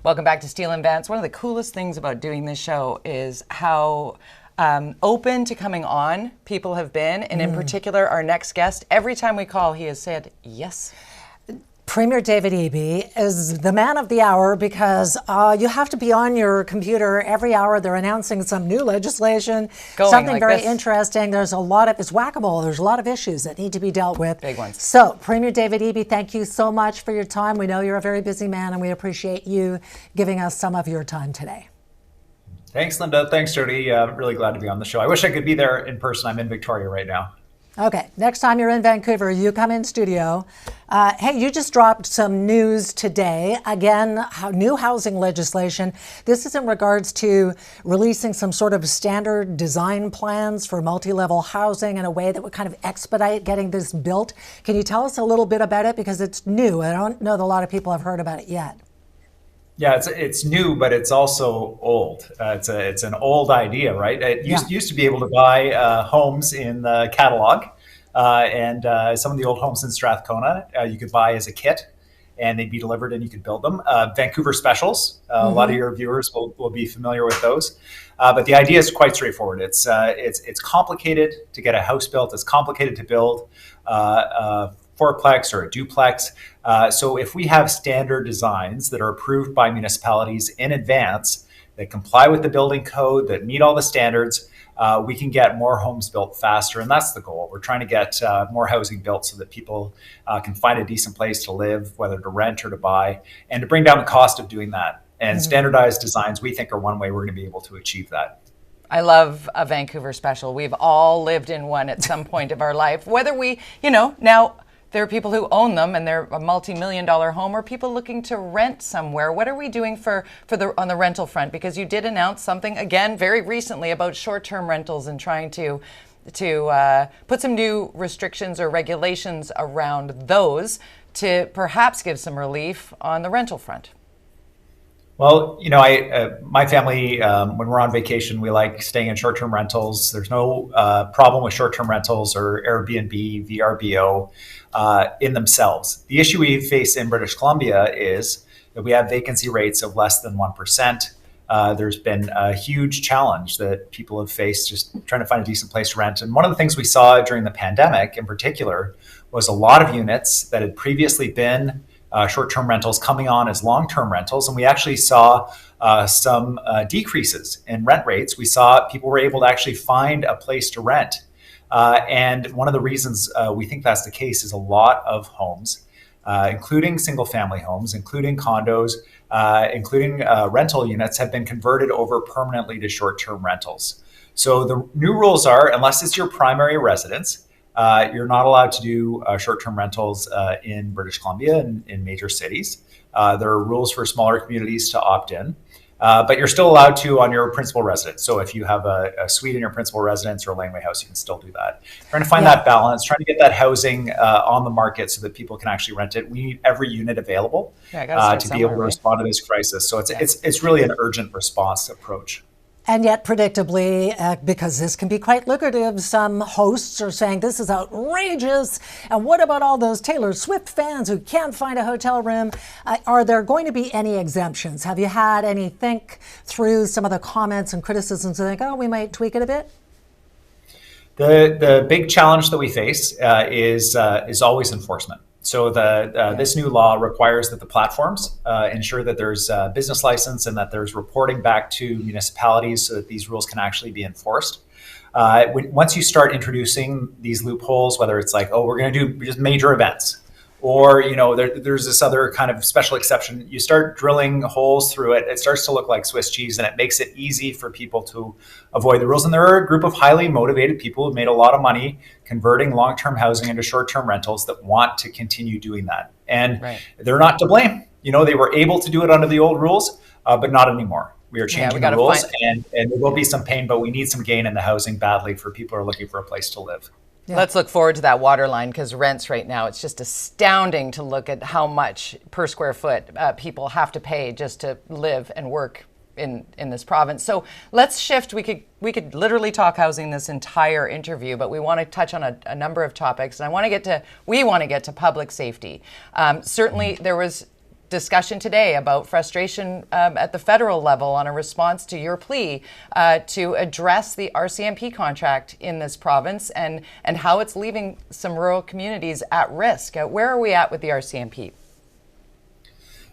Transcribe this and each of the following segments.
Welcome back to Steel and Vance. One of the coolest things about doing this show is how open to coming on people have been. And in particular, our next guest, every time we call, he has said yes. Premier David Eby is the man of the hour because you have to be on your computer every hour. They're announcing some new legislation, something like very interesting. There's a lot of, it's whack-a-mole. There's a lot of issues that need to be dealt with. Big ones. So, Premier David Eby, thank you so much for your time. We know you're a very busy man and we appreciate you giving us some of your time today. Thanks, Linda. Thanks, Jody. Really glad to be on the show. I wish I could be there in person. I'm in Victoria right now. Okay, next time you're in Vancouver, you come in studio. Hey, you just dropped some news today. Again, new housing legislation. This is in regards to releasing some sort of standard design plans for multi-level housing in a way that would kind of expedite getting this built. Can you tell us a little bit about it? Because it's new. I don't know that a lot of people have heard about it yet. Yeah, it's new, but it's also old. It's an old idea, right? It used to be able to buy homes in the catalog, and some of the old homes in Strathcona you could buy as a kit, and they'd be delivered, and you could build them. Vancouver specials. A lot of your viewers will be familiar with those, but the idea is quite straightforward. It's complicated to get a house built. It's complicated to build fourplex or a duplex. So if we have standard designs that are approved by municipalities in advance, that comply with the building code, that meet all the standards, we can get more homes built faster. And that's the goal. We're trying to get more housing built so that people can find a decent place to live, whether to rent or to buy, and to bring down the cost of doing that. And standardized designs, we think, are one way we're going to be able to achieve that. I love a Vancouver special. We've all lived in one at some point of our life, whether we, now there are people who own them and they're a multi-million-dollar home, or people looking to rent somewhere. What are we doing on the rental front? Because you did announce something again very recently about short-term rentals and trying to put some new restrictions or regulations around those to perhaps give some relief on the rental front. Well, my family, when we're on vacation, we like staying in short-term rentals. There's no problem with short-term rentals or Airbnb, VRBO in themselves. The issue we face in British Columbia is that we have vacancy rates of less than 1%. There's been a huge challenge that people have faced just trying to find a decent place to rent. And one of the things we saw during the pandemic in particular was a lot of units that had previously been short-term rentals coming on as long-term rentals. And we actually saw some decreases in rent rates. We saw people were able to actually find a place to rent. And one of the reasons we think that's the case is a lot of homes, including single-family homes, including condos, including rental units, have been converted over permanently to short-term rentals. So the new rules are, unless it's your primary residence, you're not allowed to do short-term rentals in British Columbia in major cities. There are rules for smaller communities to opt in, but you're still allowed to on your principal residence. So if you have a suite in your principal residence or a laneway house, you can still do that. Trying to find that balance, trying to get that housing on the market so that people can actually rent it. We need every unit available to be able to respond to this crisis. So it's really an urgent response approach. And yet, predictably, because this can be quite lucrative, some hosts are saying this is outrageous. And what about all those Taylor Swift fans who can't find a hotel room? Are there going to be any exemptions? Have you had any think through some of the comments and criticisms and think, oh, we might tweak it a bit? The big challenge that we face is always enforcement. So this new law requires that the platforms ensure that there's a business license and that there's reporting back to municipalities so that these rules can actually be enforced. Once you start introducing these loopholes, whether it's like, oh, we're going to do just major events, or there's this other kind of special exception, you start drilling holes through it, it starts to look like Swiss cheese, and it makes it easy for people to avoid the rules. And there are a group of highly motivated people who made a lot of money converting long-term housing into short-term rentals that want to continue doing that. And they're not to blame. They were able to do it under the old rules, but not anymore. We are changing the rules, and there will be some pain, but we need some gain in the housing badly for people who are looking for a place to live. Yeah. Let's look forward to that waterline, because rents right now, it's just astounding to look at how much per square foot people have to pay just to live and work in this province. So let's shift. We could literally talk housing this entire interview, but we want to touch on a number of topics. And we want to get to public safety. Certainly there was discussion today about frustration at the federal level on a response to your plea to address the RCMP contract in this province and how it's leaving some rural communities at risk. Where are we at with the RCMP?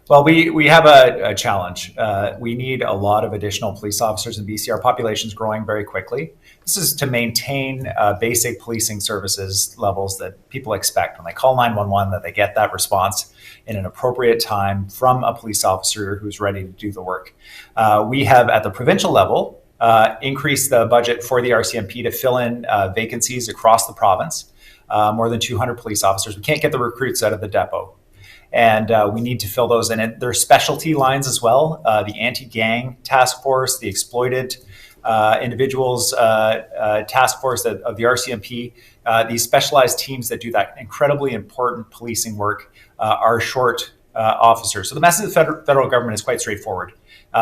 Well, we have a challenge. We need a lot of additional police officers in BC. Our population is growing very quickly. This is to maintain basic policing services levels that people expect when they call 911, that they get that response in an appropriate time from a police officer who's ready to do the work. We have, at the provincial level, increased the budget for the RCMP to fill in vacancies across the province, more than 200 police officers. We can't get the recruits out of the depot. And we need to fill those in. And there are specialty lines as well, the anti-gang task force, the exploited individuals task force of the RCMP. These specialized teams that do that incredibly important policing work are short officers. So the message of the federal government is quite straightforward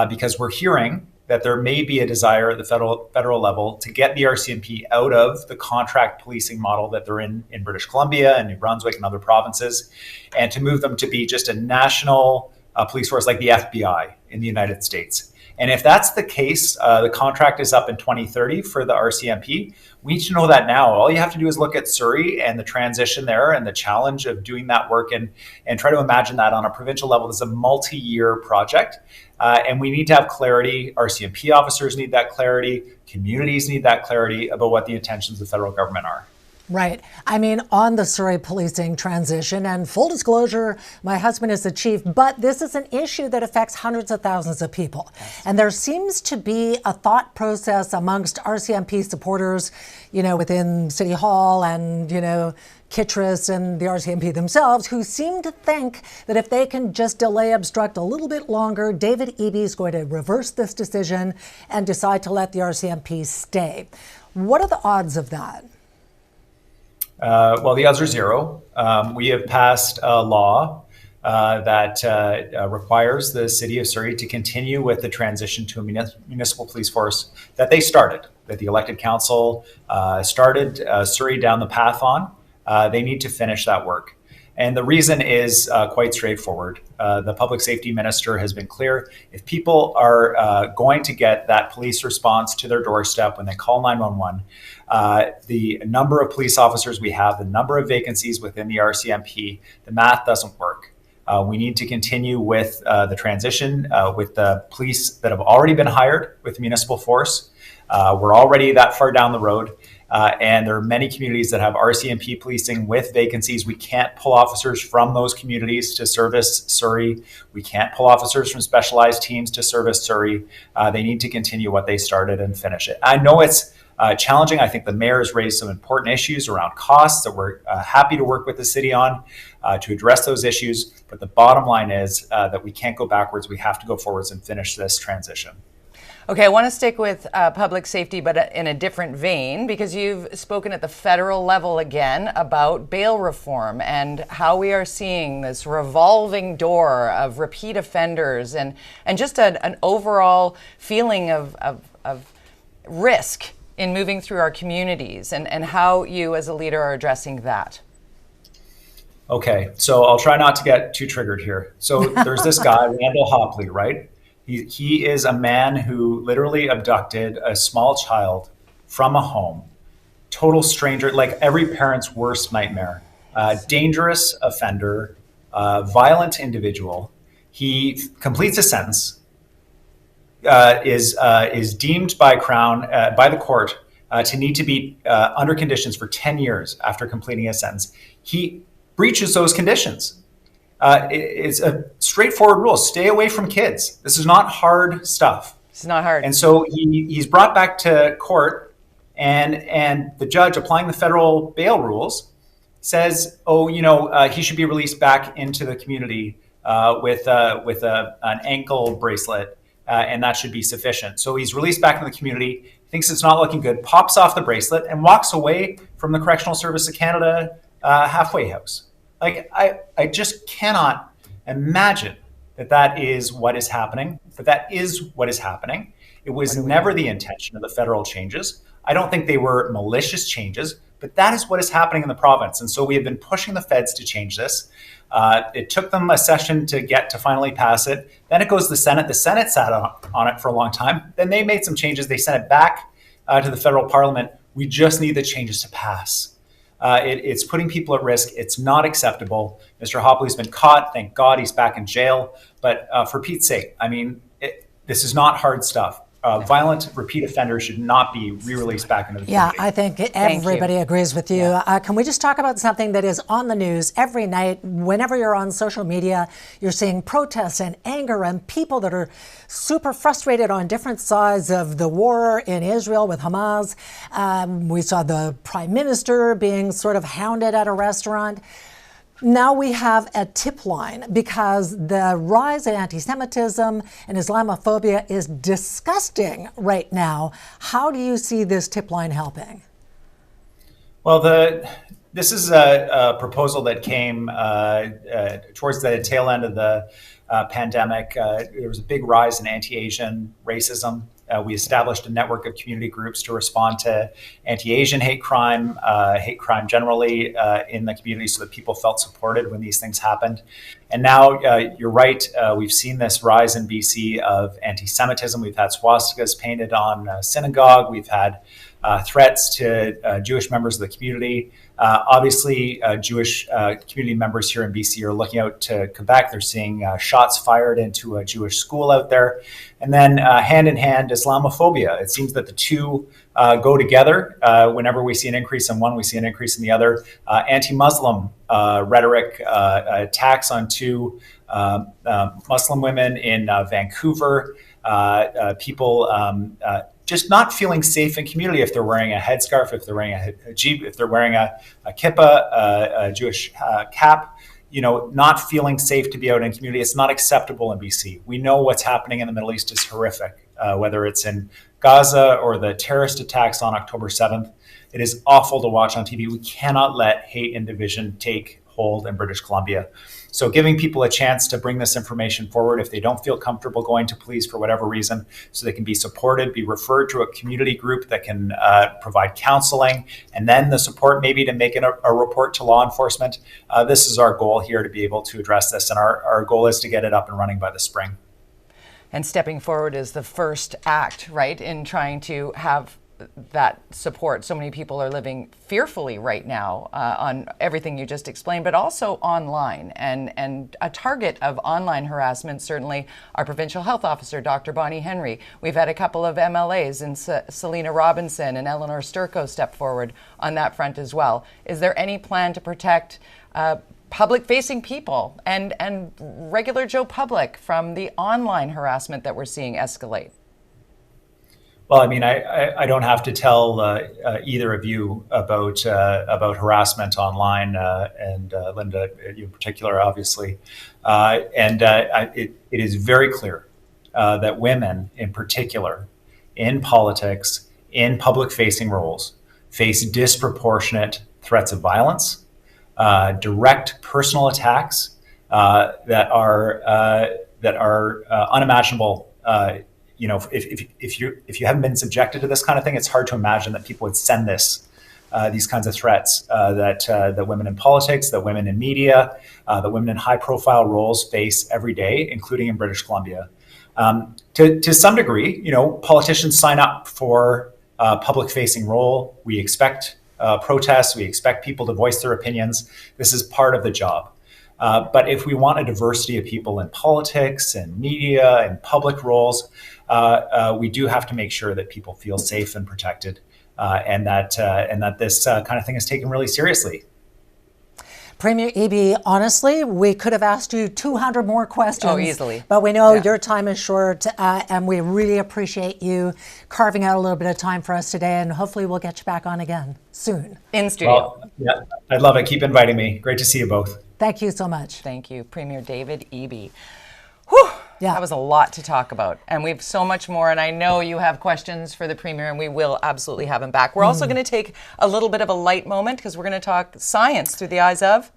because we're hearing that there may be a desire at the federal level to get the RCMP out of the contract policing model that they're in British Columbia and New Brunswick and other provinces, and to move them to be just a national police force like the FBI in the United States. And if that's the case, the contract is up in 2030 for the RCMP. We need to know that now. All you have to do is look at Surrey and the transition there and the challenge of doing that work and try to imagine that on a provincial level. This is a multi-year project. And we need to have clarity. RCMP officers need that clarity. Communities need that clarity about what the intentions of the federal government are. Right. I mean, on the Surrey policing transition, and full disclosure, my husband is the chief, but this is an issue that affects hundreds of thousands of people. Yes. And there seems to be a thought process amongst RCMP supporters, within City Hall and, Kitris and the RCMP themselves, who seem to think that if they can just delay, obstruct a little bit longer, David Eby is going to reverse this decision and decide to let the RCMP stay. What are the odds of that? Well, the odds are zero. We have passed a law that requires the city of Surrey to continue with the transition to a municipal police force that they started, that the elected council started Surrey down the path on. They need to finish that work. And the reason is quite straightforward. The public safety minister has been clear. If people are going to get that police response to their doorstep when they call 911, the number of police officers we have, the number of vacancies within the RCMP, the math doesn't work. We need to continue with the transition with the police that have already been hired with the municipal force. We're already that far down the road. And there are many communities that have RCMP policing with vacancies. We can't pull officers from those communities to service Surrey. We can't pull officers from specialized teams to service Surrey. They need to continue what they started and finish it. I know it's challenging. I think the mayor has raised some important issues around costs that we're happy to work with the city on to address those issues. But the bottom line is that we can't go backwards. We have to go forwards and finish this transition. Okay, I want to stick with public safety, but in a different vein, because you've spoken at the federal level again about bail reform and how we are seeing this revolving door of repeat offenders and just an overall feeling of risk in moving through our communities and how you as a leader are addressing that. Okay, so I'll try not to get too triggered here. So there's this guy, Randall Hopley, right? He is a man who literally abducted a small child from a home, total stranger, like every parent's worst nightmare, dangerous offender, violent individual. He completes a sentence, is deemed by Crown, by the court, to need to be under conditions for 10 years after completing a sentence. He breaches those conditions. It's a straightforward rule. Stay away from kids. This is not hard stuff. It's not hard. And so he's brought back to court, and the judge, applying the federal bail rules, says, he should be released back into the community with an ankle bracelet, and that should be sufficient. So he's released back into the community, thinks it's not looking good, pops off the bracelet, and walks away from the Correctional Service of Canada halfway house. Like, I just cannot imagine that is what is happening, but that is what is happening. It was never the intention of the federal changes. I don't think they were malicious changes. But that is what is happening in the province. And so we have been pushing the feds to change this. It took them a session to get to finally pass it. Then it goes to the Senate. The Senate sat on it for a long time. Then they made some changes. They sent it back to the federal parliament. We just need the changes to pass. It's putting people at risk. It's not acceptable. Mr. Hopley's been caught. Thank God he's back in jail. But for Pete's sake, I mean, this is not hard stuff. Violent repeat offenders should not be re-released back into the community. Yeah, I think everybody agrees with you. Yeah. Can we just talk about something that is on the news every night? Whenever you're on social media, you're seeing protests and anger and people that are super frustrated on different sides of the war in Israel with Hamas. We saw the Prime Minister being sort of hounded at a restaurant. Now we have a tip line because the rise in anti-Semitism and Islamophobia is disgusting right now. How do you see this tip line helping? Well, this is a proposal that came towards the tail end of the pandemic. There was a big rise in anti-Asian racism. We established a network of community groups to respond to anti-Asian hate crime generally in the community so that people felt supported when these things happened. And now you're right, we've seen this rise in BC of anti-Semitism. We've had swastikas painted on synagogue. We've had threats to Jewish members of the community. Obviously, Jewish community members here in BC are looking out to Quebec. They're seeing shots fired into a Jewish school out there. And then hand in hand, Islamophobia. It seems that the two go together. Whenever we see an increase in one, we see an increase in the other. Anti-Muslim rhetoric, attacks on two Muslim women in Vancouver, people just not feeling safe in community if they're wearing a headscarf, if they're wearing a hijab, if they're wearing a kippah, a Jewish cap, not feeling safe to be out in community. It's not acceptable in BC. We know what's happening in the Middle East is horrific, whether it's in Gaza or the terrorist attacks on October 7th. It is awful to watch on TV. We cannot let hate and division take hold in British Columbia. So giving people a chance to bring this information forward if they don't feel comfortable going to police for whatever reason, so they can be supported, be referred to a community group that can provide counseling, and then the support maybe to make a report to law enforcement. This is our goal here, to be able to address this, and our goal is to get it up and running by the spring. And stepping forward is the first act, right, in trying to have that support. So many people are living fearfully right now on everything you just explained, but also online. And a target of online harassment, certainly our provincial health officer, Dr. Bonnie Henry. We've had a couple of MLAs, and Selena Robinson and Eleanor Sturko step forward on that front as well. Is there any plan to protect public-facing people and regular Joe public from the online harassment that we're seeing escalate? Well, I mean, I don't have to tell either of you about harassment online, and Linda, you in particular, obviously. It is very clear that women, in particular, in politics, in public-facing roles, face disproportionate threats of violence, direct personal attacks that are unimaginable. If you haven't been subjected to this kind of thing, it's hard to imagine that people would send these kinds of threats that women in politics, that women in media, that women in high-profile roles face every day, including in British Columbia. To some degree, politicians sign up for a public-facing role. We expect protests. We expect people to voice their opinions. This is part of the job. But if we want a diversity of people in politics and media and public roles, we do have to make sure that people feel safe and protected, and that this kind of thing is taken really seriously. Premier Eby, honestly, we could have asked you 200 more questions. Oh, easily. But we know your time is short, and we really appreciate you carving out a little bit of time for us today, and hopefully we'll get you back on again soon. In studio. Well, yeah, I'd love it. Keep inviting me. Great to see you both. Thank you so much. Thank you, Premier David Eby. Whew, yeah. That was a lot to talk about, and we have so much more, and I know you have questions for the Premier, and we will absolutely have him back. We're also going to take a little bit of a light moment, because we're going to talk science through the eyes of...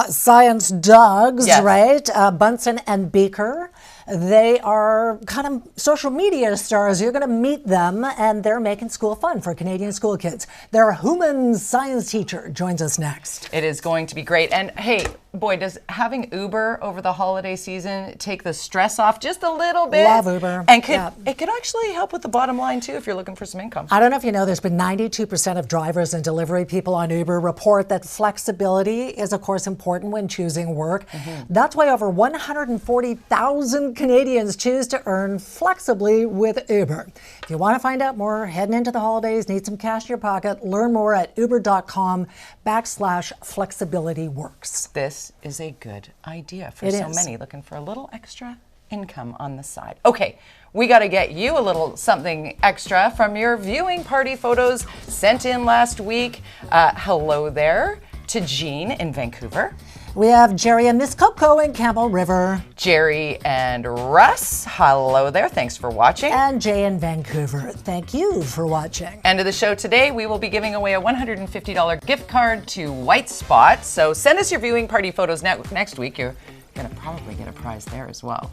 Science dogs, yes. right? Bunsen and Beaker. They are kind of social media stars. You're going to meet them, and they're making school fun for Canadian school kids. Their human science teacher joins us next. It is going to be great. And hey, boy, does having Uber over the holiday season take the stress off just a little bit? Love Uber. And it could actually help with the bottom line, too, if you're looking for some income. I don't know if you know this, but 92% of drivers and delivery people on Uber report that flexibility is, of course, important when choosing work. That's why over 140,000 Canadians choose to earn flexibly with Uber. If you want to find out more, heading into the holidays, need some cash in your pocket, learn more at uber.com/flexibilityworks. This is a good idea for It so is. many looking for a little extra income on the side. Okay, we got to get you a little something extra from your viewing party photos sent in last week. Hello there to Jean in Vancouver. We have Jerry and Miss Coco in Campbell River. Jerry and Russ, hello there. Thanks for watching. And Jay in Vancouver. Thank you for watching. End of the show today, we will be giving away a $150 gift card to White Spot. So send us your viewing party photos next week. You're going to probably get a prize there as well.